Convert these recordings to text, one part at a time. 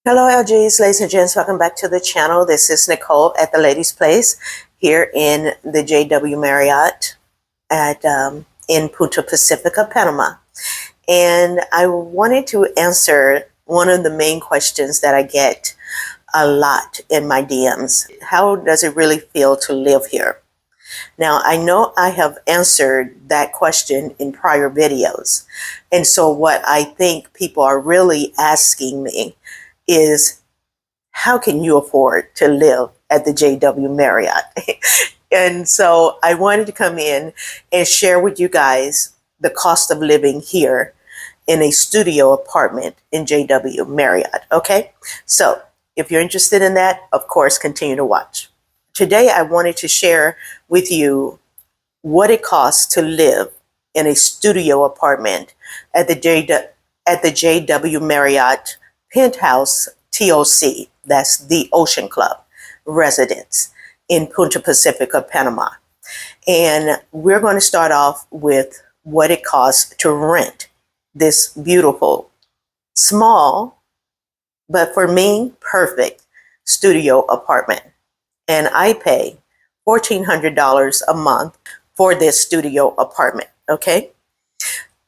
Hello LGs, ladies and gents, welcome back to the channel. This is Nicole at the Ladies Place here in the JW Marriott at in Punta Pacifica, Panama. And I wanted to answer one of the main questions that I get a lot in my DMs. How does it really feel to live here? Now, I know I have answered that question in prior videos. And so what I think people are really asking me is, how can you afford to live at the JW Marriott? And so I wanted to come in and share with you guys the cost of living here in a studio apartment in JW Marriott. Okay, so if you're interested in that, of course, continue to watch. Today, I wanted to share with you what it costs to live in a studio apartment at the JW Marriott Penthouse TOC, that's the Ocean Club residence in Punta Pacifica, Panama. And we're going to start off with what it costs to rent this beautiful, small, but for me, perfect studio apartment. And I pay $1,400 a month for this studio apartment, okay?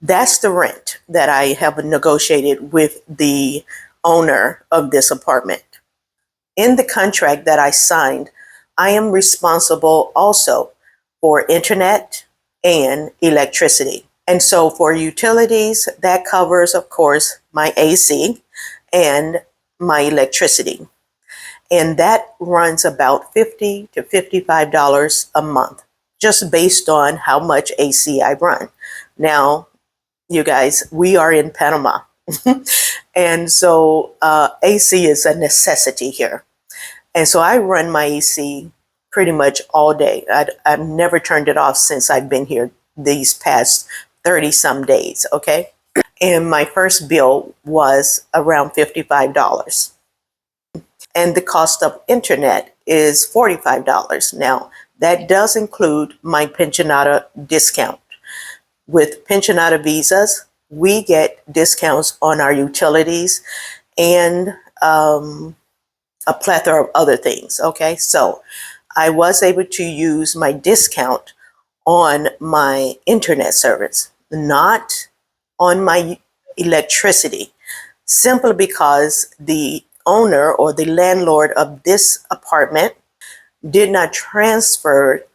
That's the rent that I have negotiated with the owner of this apartment. In the contract that I signed, I am responsible also for internet and electricity. And so for utilities, that covers, of course, my AC and my electricity. And that runs about $50 to $55 a month, just based on how much AC I run. Now, you guys, we are in Panama. And so AC is a necessity here. And so I run my AC pretty much all day. I've never turned it off since I've been here these past 30 some days, okay? And my first bill was around $55. And the cost of internet is $45. Now, that does include my pensionata discount. With pensionata visas, we get discounts on our utilities and a plethora of other things, okay? So I was able to use my discount on my internet service, not on my electricity, simply because the owner or the landlord of this apartment did not transfer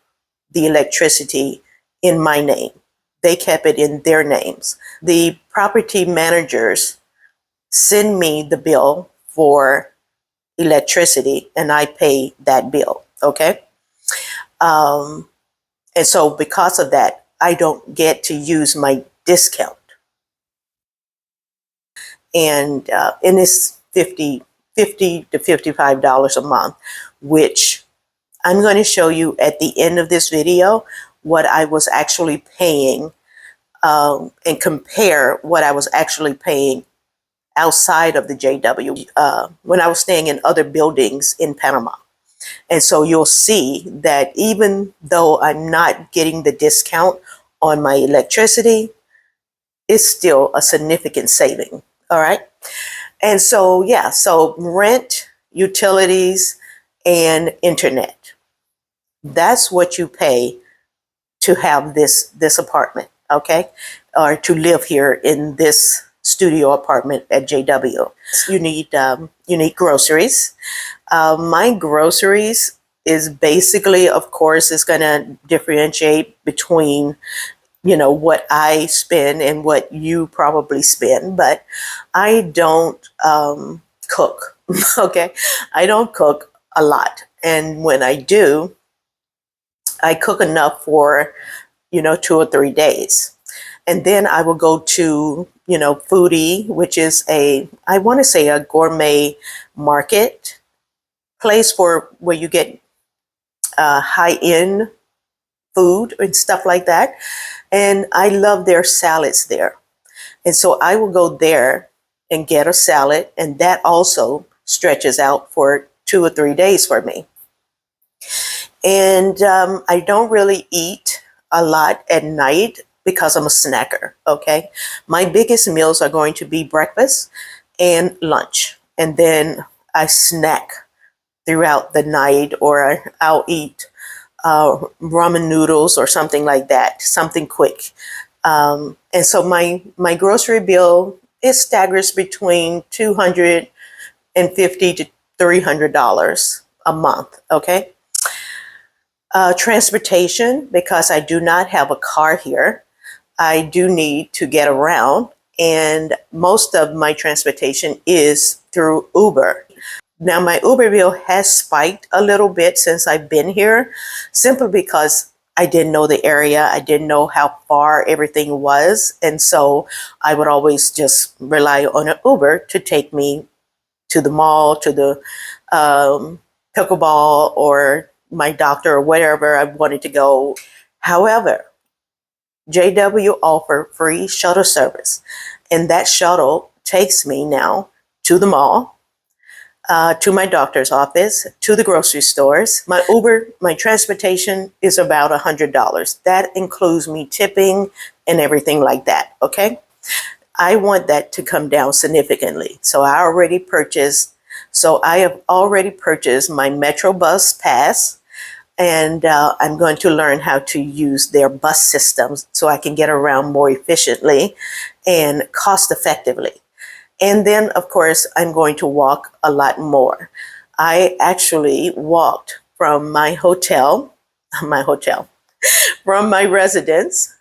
the electricity in my name. They kept it in their names. The property managers send me the bill for electricity and I pay that bill, okay? And so because of that, I don't get to use my discount. And it's $50 to $55 a month, which I'm going to show you at the end of this video what I was actually paying and compare what I was actually paying outside of the JW when I was staying in other buildings in Panama. And so you'll see that even though I'm not getting the discount on my electricity, it's still a significant saving, all right? And so, yeah, so rent, utilities, and internet. That's what you pay to have this apartment, okay? Or to live here in this studio apartment at JW. You need groceries. My groceries is basically, of course, is going to differentiate between, you know, what I spend and what you probably spend, but I don't cook, okay? I don't cook a lot. And when I do, I cook enough for, 2 or 3 days. And then I will go to, Foodie, which is I want to say a gourmet market place where you get high-end food and stuff like that. And I love their salads there. And so I will go there and get a salad, and that also stretches out for 2 or 3 days for me. And I don't really eat a lot at night because I'm a snacker, okay? My biggest meals are going to be breakfast and lunch, and then I snack throughout the night, or I'll eat ramen noodles or something like that, something quick. And so my grocery bill, it staggers between $250 to $300 a month. Okay. Transportation, because I do not have a car here, I do need to get around, and most of my transportation is through Uber. Now, my Uber bill has spiked a little bit since I've been here, simply because I didn't know the area. I didn't know how far everything was. And so I would always just rely on an Uber to take me to the mall, to the pickleball, or my doctor, or wherever I wanted to go. However, JW offer free shuttle service, and that shuttle takes me now to the mall, to my doctor's office, to the grocery stores. My Uber, my transportation is about $100. That includes me tipping and everything like that. Okay. I want that to come down significantly. So I have already purchased my Metro bus pass, and I'm going to learn how to use their bus systems so I can get around more efficiently and cost effectively. And then, of course, I'm going to walk a lot more. I actually walked from my from my residence.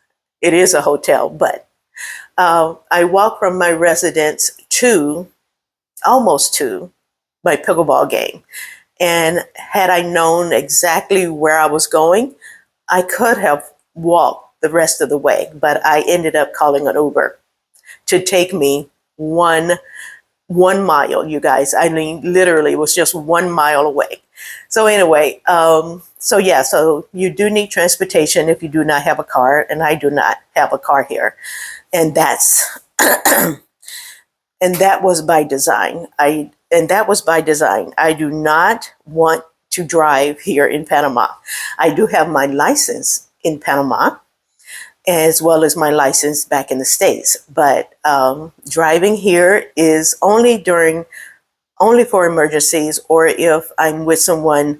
It is a hotel, but I walked from my residence to almost to my pickleball game. And had I known exactly where I was going, I could have walked the rest of the way, but I ended up calling an Uber to take me one mile, you guys. I mean, literally, it was just 1 mile away. So anyway, so you do need transportation if you do not have a car, and I do not have a car here, and that's and that was by design. I do not want to drive here in Panama. I do have my license in Panama, as well as my license back in the States. But driving here is only for emergencies, or if I'm with someone,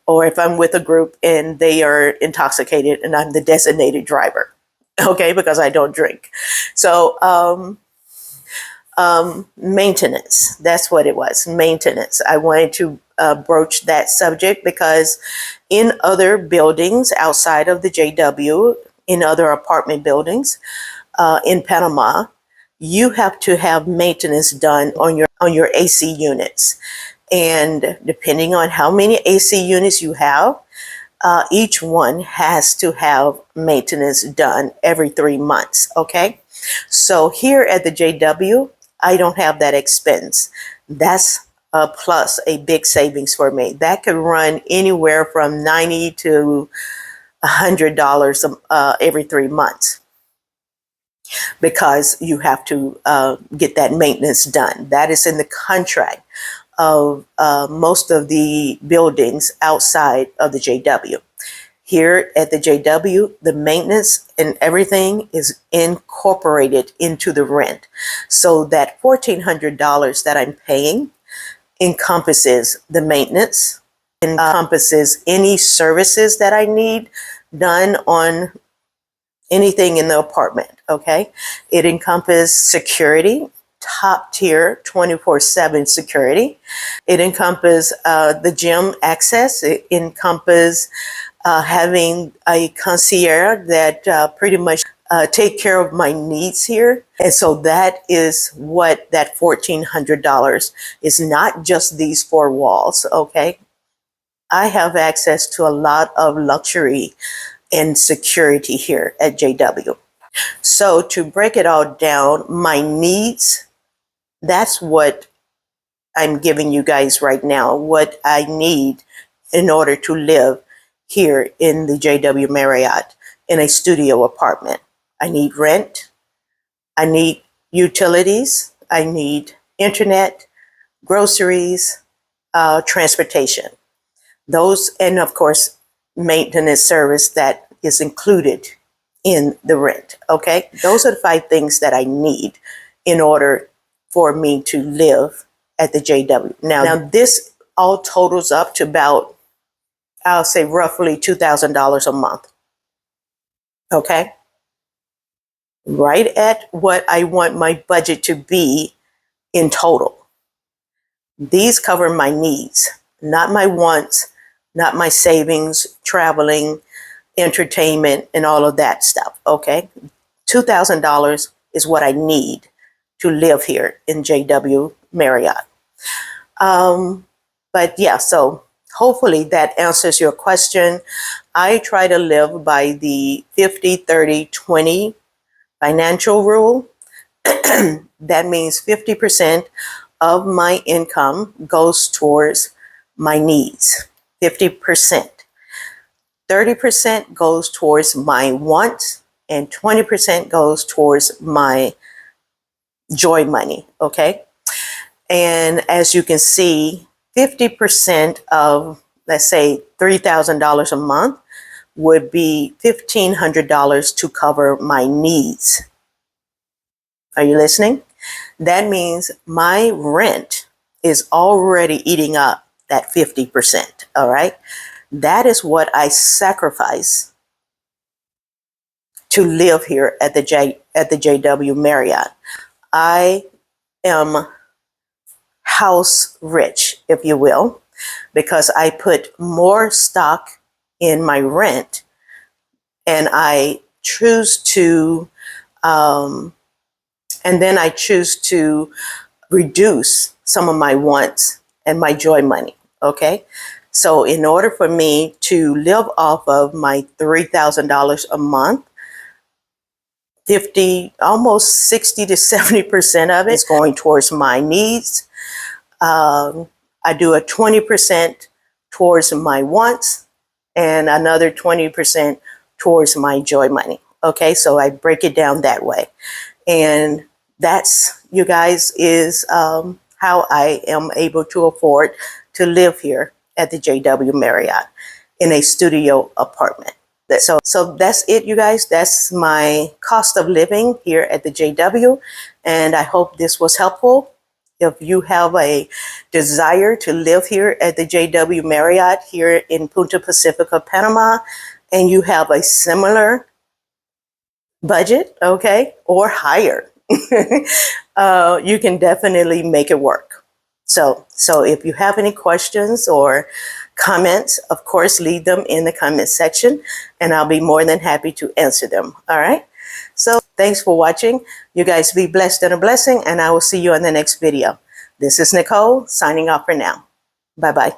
or if I'm with a group and they are intoxicated and I'm the designated driver. Okay, because I don't drink. So maintenance, that's what it was, maintenance. I wanted to broach that subject because in other buildings outside of the JW, in other apartment buildings in Panama, you have to have maintenance done on your AC units. And depending on how many AC units you have, each one has to have maintenance done every 3 months. Okay. So here at the JW, I don't have that expense. That's a plus, a big savings for me. That could run anywhere from $90 to $100 every 3 months, because you have to get that maintenance done. That is in the contract of most of the buildings outside of the JW. Here at the JW, the maintenance and everything is incorporated into the rent. So that $1,400 that I'm paying encompasses the maintenance, encompasses any services that I need done on anything in the apartment. Okay. It encompasses security, top tier 24/7 security. It encompasses the gym access. It encompasses having a concierge that pretty much take care of my needs here. And so that is what that $1,400 is, not just these 4 walls. Okay. I have access to a lot of luxury and security here at JW. So to break it all down, my needs, that's what I'm giving you guys right now, what I need in order to live here in the JW Marriott in a studio apartment. I need rent. I need utilities. I need internet, groceries, transportation. Those, and of course, maintenance service that is included in the rent. Okay. Those are the 5 things that I need in order for me to live at the JW. Now this all totals up to about, I'll say roughly $2,000 a month. Okay. Right at what I want my budget to be in total. These cover my needs, not my wants, not my savings, traveling, entertainment, and all of that stuff. Okay. $2,000 is what I need to live here in JW Marriott. But yeah, so hopefully that answers your question. I try to live by the 50-30-20 financial rule. That means 50% of my income goes towards my needs. 50%. 30% goes towards my wants, and 20% goes towards my joy money. Okay. And as you can see, 50% of, let's say, $3,000 a month would be $1,500 to cover my needs. Are you listening? That means my rent is already eating up that 50%. All right. That is what I sacrifice to live here at the JW Marriott. I am house rich, if you will, because I put more stock in my rent, and I choose to, and then I choose to reduce some of my wants and my joy money. Okay. So in order for me to live off of my $3,000 a month, almost 60 to 70% of it is going towards my needs. I do a 20% towards my wants and another 20% towards my joy money. Okay, so I break it down that way. And that's, you guys, is how I am able to afford to live here at the JW Marriott in a studio apartment. So that's it, you guys. That's my cost of living here at the JW. And I hope this was helpful. If you have a desire to live here at the JW Marriott here in Punta Pacifica, Panama, and you have a similar budget, okay, or higher, you can definitely make it work. So if you have any questions or comments, of course, leave them in the comment section, and I'll be more than happy to answer them. All right. So thanks for watching. You guys be blessed and a blessing, and I will see you in the next video. This is Nicole signing off for now. Bye-bye.